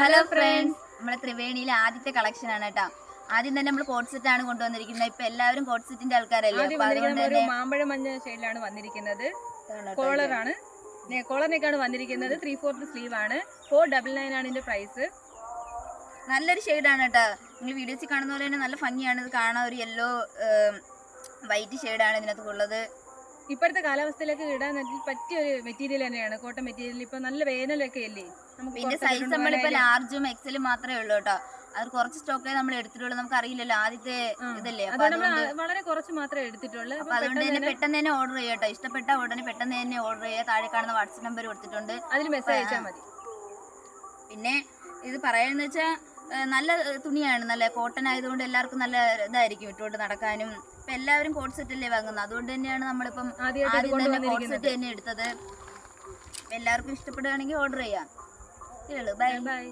Hello friends, നമ്മളെ ത്രിവേണിയിലെ ആദ്യത്തെ collection ആണ് കേട്ടോ. ആദ്യം തന്നെ നമ്മൾ കോട്ട് സെറ്റ് ആണ് കൊണ്ടുവന്നിരിക്കുന്നത്. ഇപ്പൊ എല്ലാവരും കോട്ട് സെറ്റിന്റെ ആൾക്കാരല്ലേ. മാമ്പഴ മഞ്ഞ ഷെയ്ഡിലാണ് വന്നിരിക്കുന്നത്. കോളറാണ്, കോളറിനേക്കാണ് വന്നിരിക്കുന്നത്. 3/4 സ്ലീവ് ആണ്. 499 ആണ് ഇതിന്റെ പ്രൈസ്. നല്ലൊരു ഷെയ്ഡാണ് കേട്ടോ. നിങ്ങൾ വീഡിയോസിൽ കാണുന്ന പോലെ തന്നെ നല്ല ഭംഗിയാണ് ഇത് കാണാൻ. ഒരു യെല്ലോ വൈറ്റ് ഷെയ്ഡാണ് ഇതിനകത്തുള്ളത്. ഇപ്പോഴത്തെ കാലാവസ്ഥയിലേക്ക് ഇടാൻ പറ്റിയ ഒരു മെറ്റീരിയൽ തന്നെയാണ് കോട്ടൺ മെറ്റീരിയൽ. ഇപ്പൊ നല്ല വേനലൊക്കെ അല്ലേ. പിന്നെ സൈസ് നമ്മളിപ്പോ ലാർജും എക്സലും മാത്രമേ ഉള്ളൂ കേട്ടോ. അത് കുറച്ച് സ്റ്റോക്കേ നമ്മൾ എടുത്തിട്ടുള്ളൂ. നമുക്ക് അറിയില്ലല്ലോ, ആദ്യത്തെ ഇതല്ലേ, വളരെ കുറച്ച് മാത്രമേ എടുത്തിട്ടുള്ളൂ. അപ്പൊ അതുകൊണ്ട് തന്നെ പെട്ടെന്ന് തന്നെ ഓർഡർ ചെയ്യാം കേട്ടോ. ഇഷ്ടപ്പെട്ട ഉടനെ പെട്ടെന്ന് തന്നെ ഓർഡർ ചെയ്യാം. താഴെ കാണുന്ന വാട്സ്ആപ്പ് നമ്പർ കൊടുത്തിട്ടുണ്ട്, അതിൽ മെസ്സേജ് അയച്ചാൽ മതി. പിന്നെ ഇത് പറയാന്ന് വെച്ചാൽ നല്ല തുണിയാണ്, നല്ല കോട്ടൺ ആയതുകൊണ്ട് എല്ലാവർക്കും നല്ല ഇതായിരിക്കും ഇട്ടുകൊണ്ട് നടക്കാനും. ഇപ്പൊ എല്ലാവരും കോട്ട് സെറ്റ് അല്ലേ വാങ്ങുന്നത്. അതുകൊണ്ട് തന്നെയാണ് നമ്മളിപ്പം ആദ്യം തന്നെ കോട്ട് സെറ്റ് തന്നെ എടുത്തത്. എല്ലാവർക്കും ഇഷ്ടപ്പെടുകയാണെങ്കിൽ ഓർഡർ ചെയ്യാം. Bye bye.